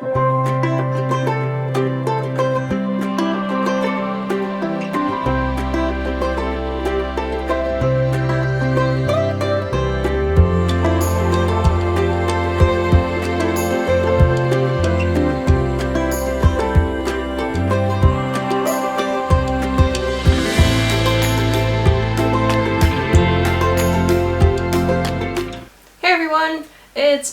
It's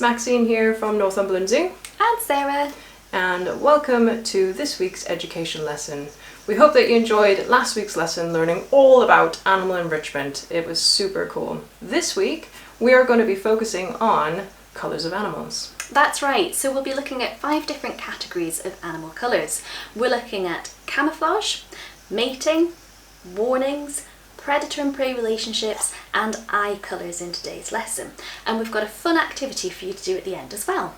Maxine here from Northumberland Zoo. And Sarah. And welcome to this week's education lesson. We hope that you enjoyed last week's lesson learning all about animal enrichment. It was super cool. This week we are going to be focusing on colours of animals. That's right, so we'll be looking at 5 different categories of animal colours. We're looking at camouflage, mating, warnings, predator and prey relationships and eye colours in today's lesson. And we've got a fun activity for you to do at the end as well.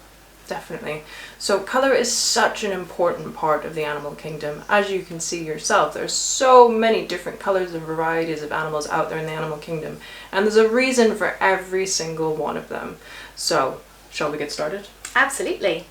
Definitely. So colour is such an important part of the animal kingdom. As you can see yourself, there's so many different colours and varieties of animals out there in the animal kingdom, and there's a reason for every single one of them. So, shall we get started? Absolutely.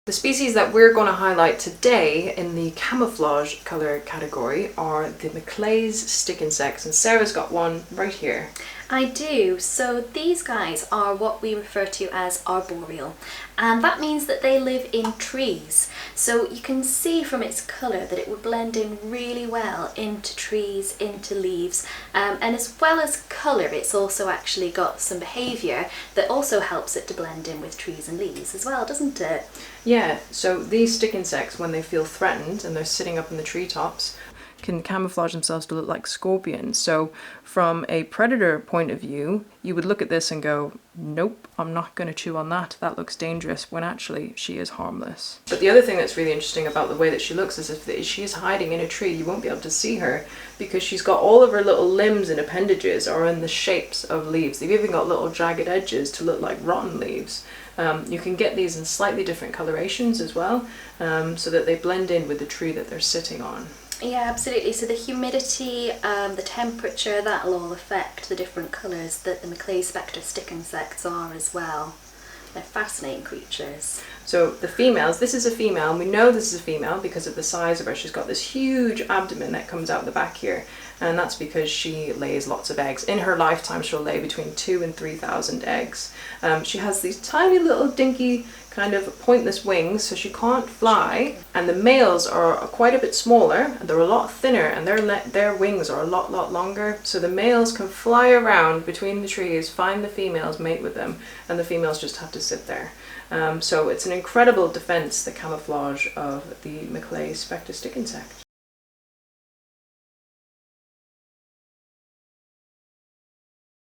The species that we're going to highlight today in the camouflage colour category are the Maclay's stick insects, and Sarah's got one right here. I do. So these guys are what we refer to as arboreal, and that means that they live in trees. So you can see from its colour that it would blend in really well into trees, into leaves, and as well as colour, it's also actually got some behaviour that also helps it to blend in with trees and leaves as well, doesn't it? Yeah, so these stick insects, when they feel threatened and they're sitting up in the treetops, can camouflage themselves to look like scorpions. So from a predator point of view, you would look at this and go, nope, I'm not going to chew on that. That looks dangerous, when actually she is harmless. But the other thing that's really interesting about the way that she looks is if she is hiding in a tree, you won't be able to see her because she's got all of her little limbs and appendages are in the shapes of leaves. They've even got little jagged edges to look like rotten leaves. You can get these in slightly different colorations as well, so that they blend in with the tree that they're sitting on. Yeah, absolutely. So the humidity, the temperature, that'll all affect the different colours that the Maclay's spectre stick insects are as well. They're fascinating creatures. So the females, this is a female, and we know this is a female because of the size of her. She's got this huge abdomen that comes out the back here, and that's because she lays lots of eggs. In her lifetime, she'll lay between 2,000 and 3,000 eggs. She has these tiny little dinky kind of pointless wings, so she can't fly, and the males are quite a bit smaller and they're a lot thinner, and their wings are a lot longer, so the males can fly around between the trees, find the females, mate with them, and the females just have to sit there. So it's an incredible defense, the camouflage of the Maclay's spectre stick insect.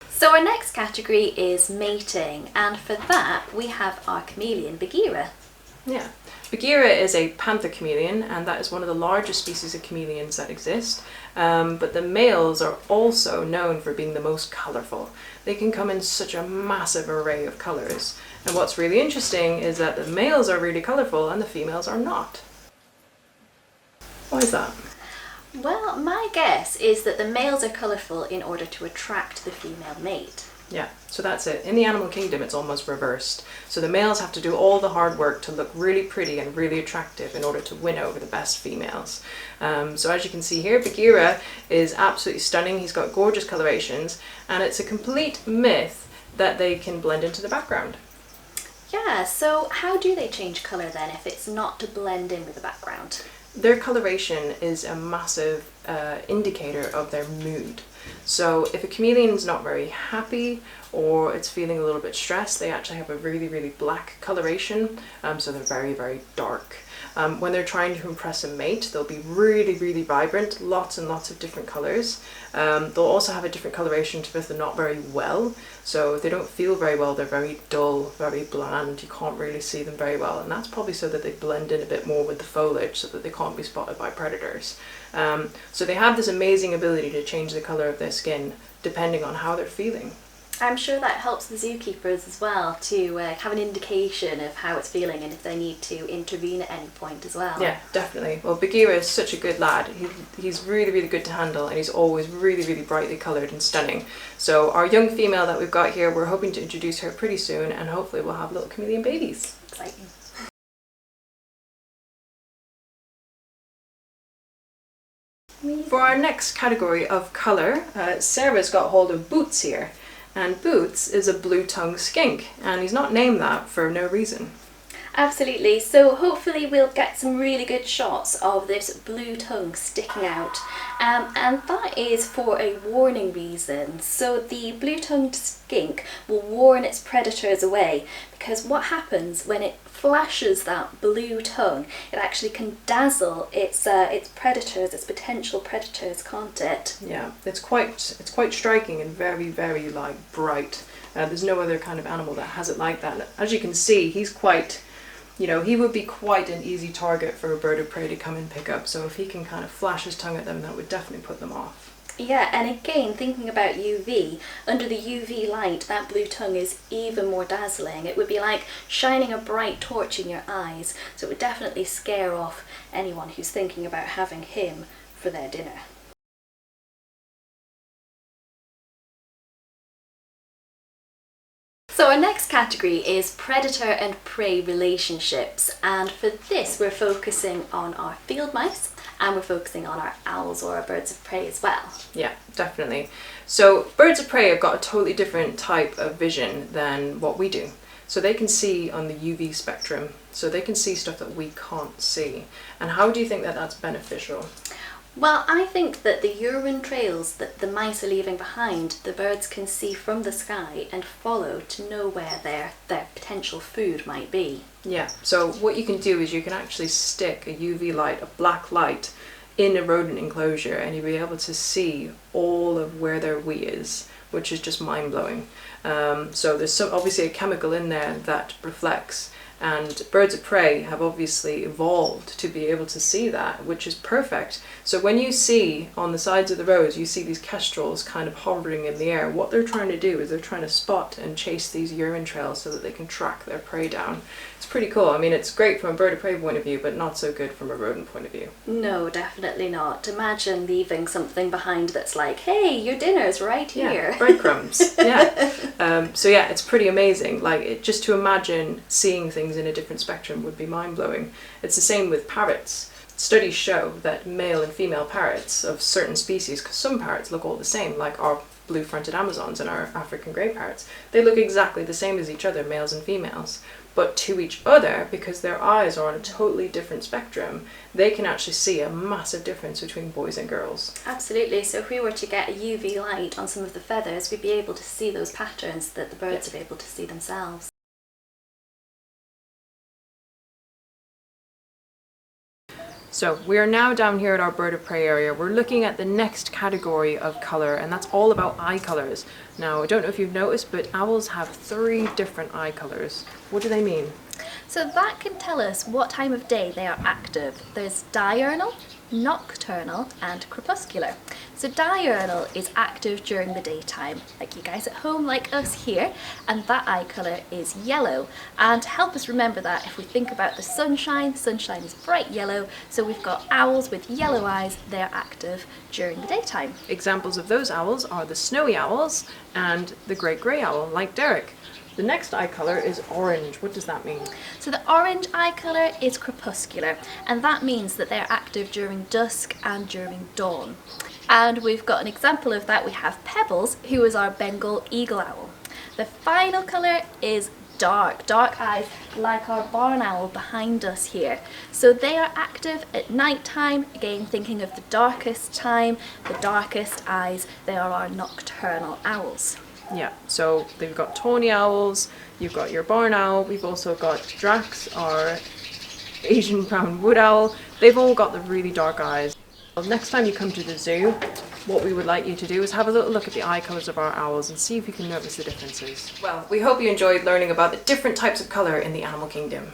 So our next category is mating, and for that we have our chameleon, Bagheera. Yeah, Bagheera is a panther chameleon, and that is one of the largest species of chameleons that exist. But the males are also known for being the most colourful. They can come in such a massive array of colours. And what's really interesting is that the males are really colourful and the females are not. Why is that? Well, my guess is that the males are colourful in order to attract the female mate. Yeah, so that's it. In the animal kingdom, it's almost reversed. So the males have to do all the hard work to look really pretty and really attractive in order to win over the best females. So as you can see here, Bagheera is absolutely stunning. He's got gorgeous colorations, and it's a complete myth that they can blend into the background. Yeah, so how do they change colour then if it's not to blend in with the background? Their coloration is a massive indicator of their mood. So if a chameleon's not very happy or it's feeling a little bit stressed, they actually have a really black coloration, so they're very dark. When they're trying to impress a mate, they'll be really vibrant, lots and lots of different colours. They'll also have a different coloration if they're not very well. So if they don't feel very well, they're very dull, very bland, you can't really see them very well, and that's probably so that they blend in a bit more with the foliage so that they can't be spotted by predators. So they have this amazing ability to change the colour of their skin depending on how they're feeling. I'm sure that helps the zookeepers as well to have an indication of how it's feeling and if they need to intervene at any point as well. Yeah, definitely. Well, Bagheera is such a good lad. He's really, really good to handle, and he's always really, really brightly coloured and stunning. So our young female that we've got here, we're hoping to introduce her pretty soon, and hopefully we'll have little chameleon babies. Exciting. For our next category of colour, Sarah's got hold of Boots here. And Boots is a blue-tongued skink, and he's not named that for no reason. Absolutely, so hopefully we'll get some really good shots of this blue tongue sticking out, and that is for a warning reason. So the blue-tongued skink will warn its predators away, because what happens when it flashes that blue tongue, it actually can dazzle its predators, its potential predators, can't it? Yeah, it's quite striking and very, very like bright. There's no other kind of animal that has it like that. As you can see, he's quite, he would be quite an easy target for a bird of prey to come and pick up. So if he can kind of flash his tongue at them, that would definitely put them off. Yeah, and again, thinking about UV, under the UV light, that blue tongue is even more dazzling. It would be like shining a bright torch in your eyes, so it would definitely scare off anyone who's thinking about having him for their dinner. So our next category is predator and prey relationships, and for this we're focusing on our field mice and we're focusing on our owls or our birds of prey as well. Yeah, definitely. So birds of prey have got a totally different type of vision than what we do. So they can see on the UV spectrum, so they can see stuff that we can't see. And how do you think that that's beneficial? Well, I think that the urine trails that the mice are leaving behind, the birds can see from the sky and follow to know where their potential food might be. Yeah, so what you can do is you can actually stick a UV light, a black light, in a rodent enclosure, and you'll be able to see all of where their wee is, which is just mind-blowing. So there's obviously a chemical in there that reflects, and birds of prey have obviously evolved to be able to see that, which is perfect. So when you see on the sides of the roads, you see these kestrels kind of hovering in the air, what they're trying to do is they're trying to spot and chase these urine trails so that they can track their prey down. It's pretty cool. I mean, it's great from a bird of prey point of view, but not so good from a rodent point of view. No, definitely not. Imagine leaving something behind that's like, hey, your dinner's right here. Yeah, breadcrumbs. Yeah. So yeah, it's pretty amazing. Like, just to imagine seeing things in a different spectrum would be mind-blowing. It's the same with parrots. Studies show that male and female parrots of certain species, because some parrots look all the same, like our blue-fronted Amazons and our African grey parrots, they look exactly the same as each other, males and females. But to each other, because their eyes are on a totally different spectrum, they can actually see a massive difference between boys and girls. Absolutely. So if we were to get a UV light on some of the feathers, we'd be able to see those patterns that the birds are able to see themselves. So we are now down here at our bird of prey area. We're looking at the next category of colour, and that's all about eye colours. Now, I don't know if you've noticed, but owls have 3 different eye colours. What do they mean? So that can tell us what time of day they are active. There's diurnal, nocturnal and crepuscular. So diurnal is active during the daytime, like you guys at home, like us here, and that eye colour is yellow. And to help us remember that, if we think about the sunshine is bright yellow, so we've got owls with yellow eyes, they're active during the daytime. Examples of those owls are the snowy owls and the great grey owl, like Derek. The next eye colour is orange. What does that mean? So the orange eye colour is crepuscular, and that means that they're active during dusk and during dawn. And we've got an example of that. We have Pebbles, who is our Bengal eagle owl. The final colour is dark eyes, like our barn owl behind us here. So they are active at night time, again thinking of the darkest time, the darkest eyes, they are our nocturnal owls. Yeah, so they've got tawny owls, you've got your barn owl, we've also got Drax, our Asian brown wood owl. They've all got the really dark eyes. Well, next time you come to the zoo, what we would like you to do is have a little look at the eye colours of our owls and see if you can notice the differences. Well, we hope you enjoyed learning about the different types of colour in the animal kingdom.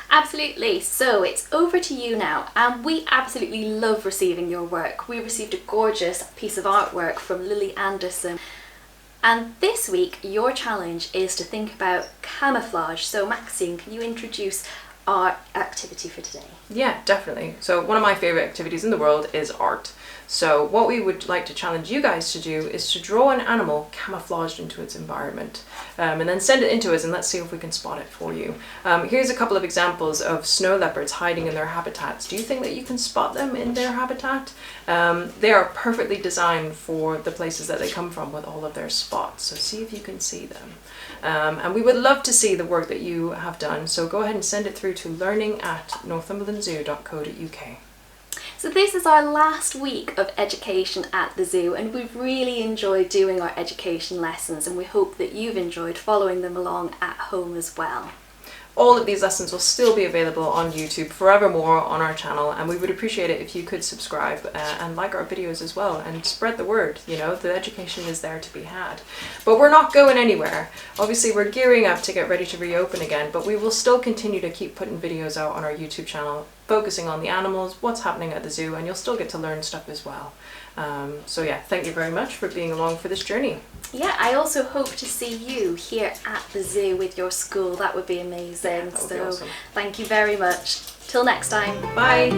Absolutely, so it's over to you now, and we absolutely love receiving your work. We received a gorgeous piece of artwork from Lily Anderson. And this week, your challenge is to think about camouflage. So Maxine, can you introduce our activity for today? Yeah, definitely. So one of my favorite activities in the world is art. So what we would like to challenge you guys to do is to draw an animal camouflaged into its environment, and then send it into us and let's see if we can spot it for you. Here's a couple of examples of snow leopards hiding in their habitats. Do you think that you can spot them in their habitat? They are perfectly designed for the places that they come from with all of their spots, so see if you can see them. And we would love to see the work that you have done, so go ahead and send it through to learning@northumberlandzoo.co.uk. So this is our last week of education at the zoo, and we've really enjoyed doing our education lessons, and we hope that you've enjoyed following them along at home as well. All of these lessons will still be available on YouTube forevermore on our channel, and we would appreciate it if you could subscribe and like our videos as well and spread the word. You know, the education is there to be had. But we're not going anywhere. Obviously we're gearing up to get ready to reopen again, but we will still continue to keep putting videos out on our YouTube channel focusing on the animals, what's happening at the zoo, and you'll still get to learn stuff as well. So yeah, thank you very much for being along for this journey. Yeah, I also hope to see you here at the zoo with your school. That would be amazing. Yeah, that would be awesome. Thank you very much. Till next time. Bye.